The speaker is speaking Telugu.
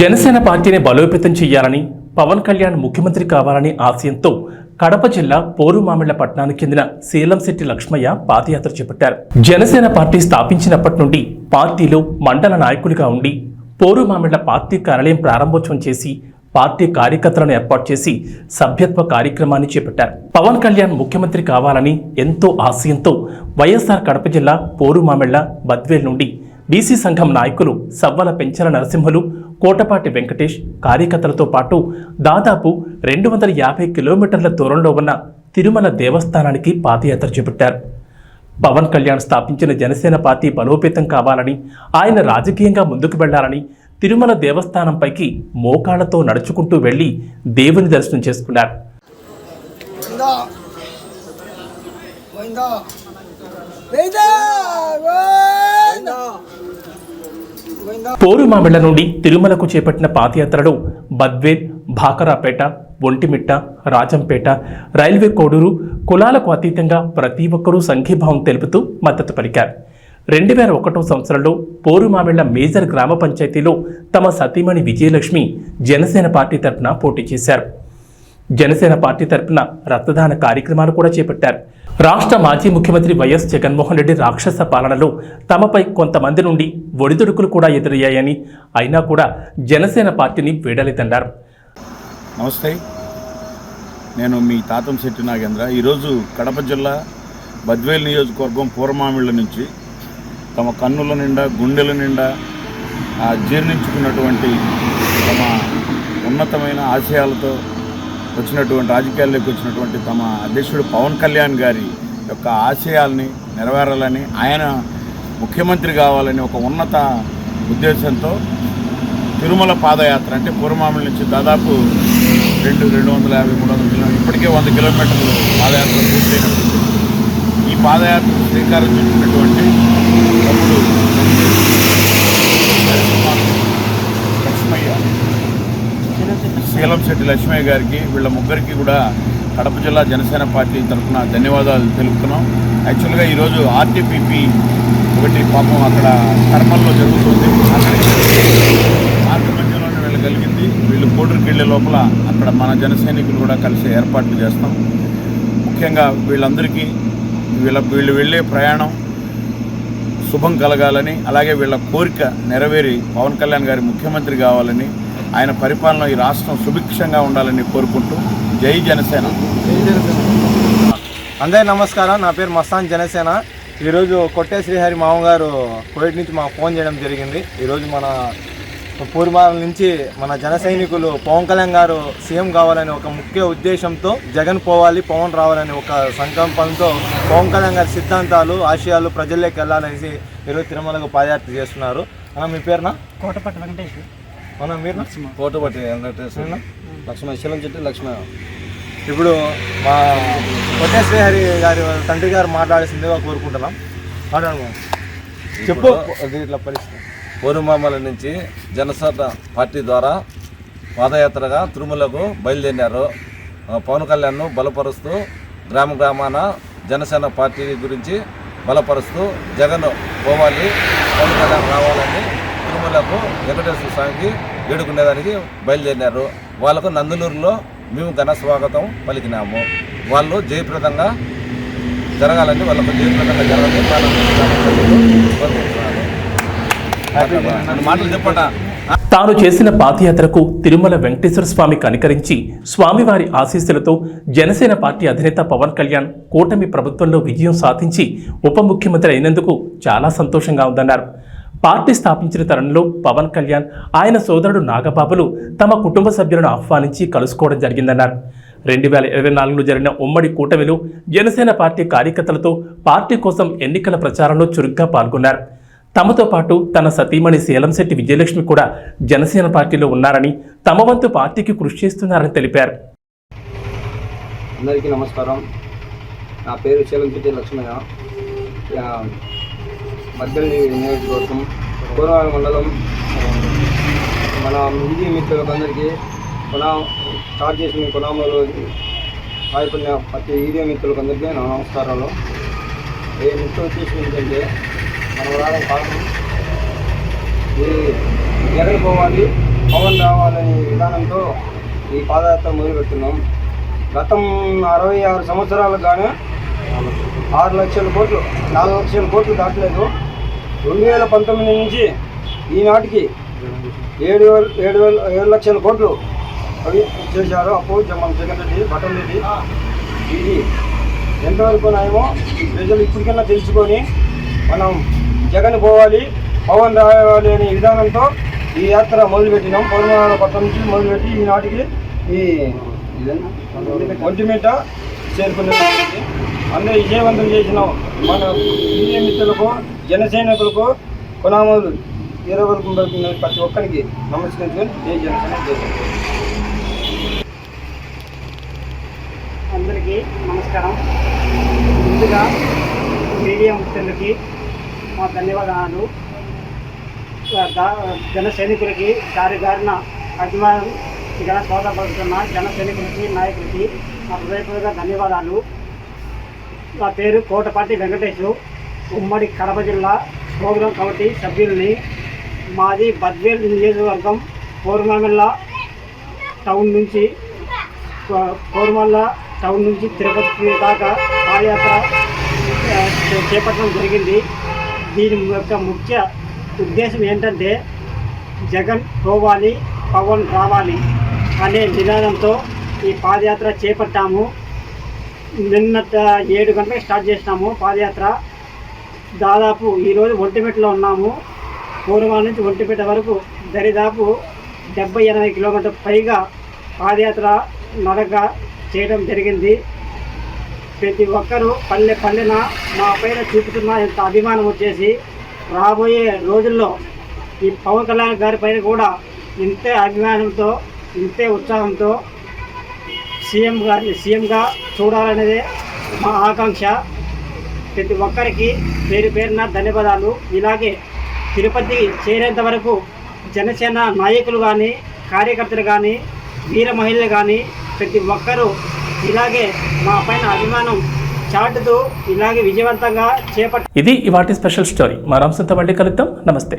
జనసేన పార్టీని బలోపేతం చేయాలని పవన్ కళ్యాణ్ ముఖ్యమంత్రి కావాలని ఆశయంతో కడప జిల్లా పోరుమామిళ్ల పట్టణానికి చెందిన శీలంశెట్టి లక్ష్మయ్య పాదయాత్ర చేపట్టారు. జనసేన పార్టీ స్థాపించినప్పటి నుండి పార్టీలో మండల నాయకుడిగా ఉండి పోరుమామిళ్ల పార్టీ కార్యాలయం ప్రారంభోత్సవం చేసి పార్టీ కార్యకర్తలను ఏర్పాటు చేసి సభ్యత్వ కార్యక్రమాన్ని చేపట్టారు. పవన్ కళ్యాణ్ ముఖ్యమంత్రి కావాలని ఎంతో ఆశయంతో వైఎస్ఆర్ కడప జిల్లా పోరుమామిళ్ల బద్వేల్ నుండి బీసీ సంఘం నాయకులు సవ్వల పెంచల నరసింహులు, కోటపాటి వెంకటేష్ కార్యకర్తలతో పాటు దాదాపు 250 కిలోమీటర్ల దూరంలో ఉన్న తిరుమల దేవస్థానానికి పాదయాత్ర చేపట్టారు. పవన్ కళ్యాణ్ స్థాపించిన జనసేన పార్టీ బలోపేతం కావాలని, ఆయన రాజకీయంగా ముందుకు వెళ్లాలని తిరుమల దేవస్థానంపైకి మోకాళ్లతో నడుచుకుంటూ వెళ్లి దేవుని దర్శనం చేసుకున్నారు. పోరుమామిళ్ల నుండి తిరుమలకు చేపట్టిన పాదయాత్రలో బద్వేల్, భాకరాపేట, ఒంటిమిట్ట, రాజంపేట, రైల్వే కోడూరు కులాలకు అతీతంగా ప్రతి ఒక్కరూ సంఘీభావం తెలుపుతూ మద్దతు పలికారు. 2001 సంవత్సరంలో పోరుమామిళ్ల మేజర్ గ్రామ పంచాయతీలో తమ సతీమణి విజయలక్ష్మి జనసేన పార్టీ తరఫున పోటీ చేశారు. జనసేన పార్టీ తరఫున రక్తదాన కార్యక్రమాలు కూడా చేపట్టారు. రాష్ట్ర మాజీ ముఖ్యమంత్రి వైఎస్ జగన్మోహన్ రెడ్డి రాక్షస పాలనలో తమపై కొంతమంది నుండి ఒడిదుడుకులు కూడా ఎదురయ్యాయని, అయినా కూడా జనసేన పార్టీని వీడలేదన్నారు. నమస్తే, నేను మీ తాతంశెట్టి నాగేంద్ర. ఈరోజు కడప జిల్లా బద్వేల్ నియోజకవర్గం పోరుమామిళ్ల నుంచి తమ కన్నుల నిండా, గుండెల నిండా జీర్ణించుకున్నటువంటి తమ ఉన్నతమైన ఆశయాలతో వచ్చినటువంటి రాజకీయాల్లోకి వచ్చినటువంటి తమ అధ్యక్షుడు పవన్ కళ్యాణ్ గారి యొక్క ఆశయాల్ని నెరవేరాలని, ఆయన ముఖ్యమంత్రి కావాలని ఒక ఉన్నత ఉద్దేశంతో తిరుమల పాదయాత్ర, అంటే పోరుమామిళ్ల నుంచి దాదాపు 250-300 కిలోమీటర్లు, ఇప్పటికే 100 కిలోమీటర్లు పాదయాత్ర పూర్తయినటువంటి ఈ పాదయాత్ర శ్రీకారం చుట్టినటువంటి తమ్ముడు లక్ష్మయ్య, శీలంశెట్టి లక్ష్మయ్య గారికి, వీళ్ళ ముగ్గురికి కూడా కడప జిల్లా జనసేన పార్టీ తరఫున ధన్యవాదాలు తెలుపుతున్నాం. యాక్చువల్గా ఈరోజు ఆర్టీపీపీ ఒకటి పాపం అక్కడ కర్మల్లో జరుగుతుంది, మార్గ మధ్యలోనే వీళ్ళు కలిగింది. వీళ్ళు కోడూరుకి వెళ్ళే లోపల అక్కడ మన జన సైనికులు కూడా కలిసి ఏర్పాట్లు చేస్తాం. ముఖ్యంగా వీళ్ళందరికీ వీళ్ళు వెళ్ళే ప్రయాణం శుభం కలగాలని, అలాగే వీళ్ళ కోరిక నెరవేరి పవన్ కళ్యాణ్ గారి ముఖ్యమంత్రి కావాలని, ఆయన పరిపాలన ఈ రాష్ట్రం సుభిక్షంగా ఉండాలని కోరుకుంటూ జై జనసేన. అందరికీ నమస్కారం. నా పేరు మస్తాన్ జనసేన. ఈరోజు కొట్టే శ్రీహరి మామగారు కోవిడ్ నుంచి మాకు ఫోన్ చేయడం జరిగింది. ఈరోజు మన పూర్వాల నుంచి మన జన సైనికులు పవన్ కళ్యాణ్ గారు సీఎం కావాలని ఒక ముఖ్య ఉద్దేశంతో, జగన్ పోవాలి పవన్ రావాలని ఒక సంకల్పంతో పవన్ కళ్యాణ్ గారి సిద్ధాంతాలు, ఆశయాలు ప్రజల్లోకి వెళ్ళాలనేసి ఈరోజు తిరుమలకు పాదయాత్ర చేస్తున్నారు. మీ పేరునా? కోటపాటి వెంకటేష్. అవునా, మీరు? కోటపాటి వెంకటేష్, లక్ష్మణ, శీలంశెట్టి లక్ష్మణ. ఇప్పుడు మా కొట్టే శ్రీహరి గారి తండ్రి గారు మాట్లాడాల్సిందిగా కోరుకుంటున్నాం. మాట్లాడము, చెప్పు. ఇట్లా పరిస్థితి పోరుమామిళ్ల నుంచి జనసేన పార్టీ ద్వారా పాదయాత్రగా తిరుమలకు బయలుదేరారు. పవన్ కళ్యాణ్ను బలపరుస్తూ గ్రామ గ్రామాన జనసేన పార్టీ గురించి బలపరుస్తూ జగన్ పోవాలి, పవన్ కళ్యాణ్ రావాలని తిరుమలకు వెంకటేశ్వర స్వామికి వేడుకునేదానికి బయలుదేరారు. వాళ్ళకు నందలూరులో మేము ఘన స్వాగతం పలికినాము. వాళ్ళు జయప్రదంగా జరగాలని, వాళ్ళకు జయప్రదంగా జరగాలని మాటలు చెప్పండి. తాను చేసిన పాదయాత్రకు తిరుమల వెంకటేశ్వర స్వామి కనికరించి స్వామివారి ఆశీస్సులతో జనసేన పార్టీ అధినేత పవన్ కళ్యాణ్ కూటమి ప్రభుత్వంలో విజయం సాధించి ఉప ముఖ్యమంత్రి అయినందుకు చాలా సంతోషంగా ఉందన్నారు. పార్టీ స్థాపించిన తరుణంలో పవన్ కళ్యాణ్, ఆయన సోదరుడు నాగబాబులు తమ కుటుంబ సభ్యులను ఆహ్వానించి కలుసుకోవడం జరిగిందన్నారు. 2024లో జరిగిన ఉమ్మడి కూటమిలో జనసేన పార్టీ కార్యకర్తలతో పార్టీ కోసం ఎన్నికల ప్రచారంలో చురుగ్గా పాల్గొన్నారు. తమతో పాటు తన సతీమణి శీలంశెట్టి విజయలక్ష్మి కూడా జనసేన పార్టీలో ఉన్నారని, తమ వంతు పార్టీకి కృషి చేస్తున్నారని తెలిపారు. అందరికీ నమస్కారం. నా పేరు శీలంశెట్టి లక్ష్మయ్య. బద్వేల్ నియోజకవర్గం పూర్వాల మండలం. మన మీడియా మిత్రులకు అందరికీ స్టార్ట్ చేసిన కొనామలో పాల్గొన్న ప్రతి మీడియా మిత్రులకు అందరికీ నా నమస్కారాలు. ఏ ముఖ్య ఉద్దేశం ఏంటంటే, మనం రావడం కారణం ఈ జగన్ పోవాలి, పవన్ రావాలనే విధానంతో ఈ పాదయాత్ర మొదలుపెడుతున్నాం. గతం 66 సంవత్సరాలకు గాను 6 లక్షల కోట్లు 4 లక్షల కోట్లు దాటలేదు. 2019 నుంచి ఈనాటికి 7 లక్షల కోట్లు అవి చేశారు. అప్పుడు మన జగన్ రెడ్డి బటన్ రెడ్డి. ఇది ఎంతవరకు నాయమో ప్రజలు ఇప్పటికైనా తెలుసుకొని మనం జగన్ పోవాలి, పవన్ రావాలి అనే విధానంతో ఈ యాత్ర మొదలుపెట్టినాం. పౌర్ణమాల పట్టణం నుంచి మొదలుపెట్టి ఈనాటికి ఈ ఒంటిమిట్ట చేరుకునే అందరూ విజయవంతం చేసినాం. మన మీడియా మిత్రులకు, జన సైనికులకు, కొనామూలు వీరవరకు ప్రతి ఒక్కరికి నమస్కరించుకొని జై జనసేన జై జనసేన. అందరికీ నమస్కారం. ముందుగా మీడియా మిత్రులకి మా ధన్యవాదాలు. జన సైనికులకి దారిన అభిమానం జన సోదరపడుతున్న జన సైనికులకి, నాయకులకి మా హృదయపూర్వక ధన్యవాదాలు. నా పేరు కోటపాటి వెంకటేశు, ఉమ్మడి కడప జిల్లా ప్రోగ్రాం కమిటీ సభ్యుల్ని. మాది బద్వేల్ నియోజకవర్గం, పోరుమామిళ్ళ టౌన్ నుంచి తిరుపతి దాకా పాదయాత్ర చేపట్టడం జరిగింది. దీని యొక్క ముఖ్య ఉద్దేశం ఏంటంటే జగన్ పోవాలి, పవన్ రావాలి అనే నినాదంతో ఈ పాదయాత్ర చేపట్టాము. నిన్న 7 గంటలకు స్టార్ట్ చేసినాము పాదయాత్ర. దాదాపు ఈరోజు ఒంటిమిట్టలో ఉన్నాము. పూర్వాల నుంచి ఒంటిమిట్ట వరకు దరిదాపు 70-80 కిలోమీటర్ల పైగా పాదయాత్ర నడక చేయడం జరిగింది. ప్రతి ఒక్కరూ పల్లెన మా పైన చూపుతున్న ఎంత అభిమానం వచ్చేసి రాబోయే రోజుల్లో ఈ పవన్ కళ్యాణ్ గారి పైన కూడా ఇంతే అభిమానంతో, ఇంతే ఉత్సాహంతో సీఎంగా చూడాలనేదే మా ఆకాంక్ష. ప్రతి ఒక్కరికి పేరున ధన్యవాదాలు. ఇలాగే తిరుపతి చేరేంత వరకు జనసేన నాయకులు కానీ, కార్యకర్తలు కానీ, వీర మహిళలు కానీ ప్రతి ఒక్కరూ ఇలాగే మా పైన అభిమానం చాటుతూ ఇలాగే విజయవంతంగా చేపట్టారు. ఇది ఇవాటి స్పెషల్ స్టోరీ. మా రామసంత మళ్ళీ కలుద్దాం. నమస్తే.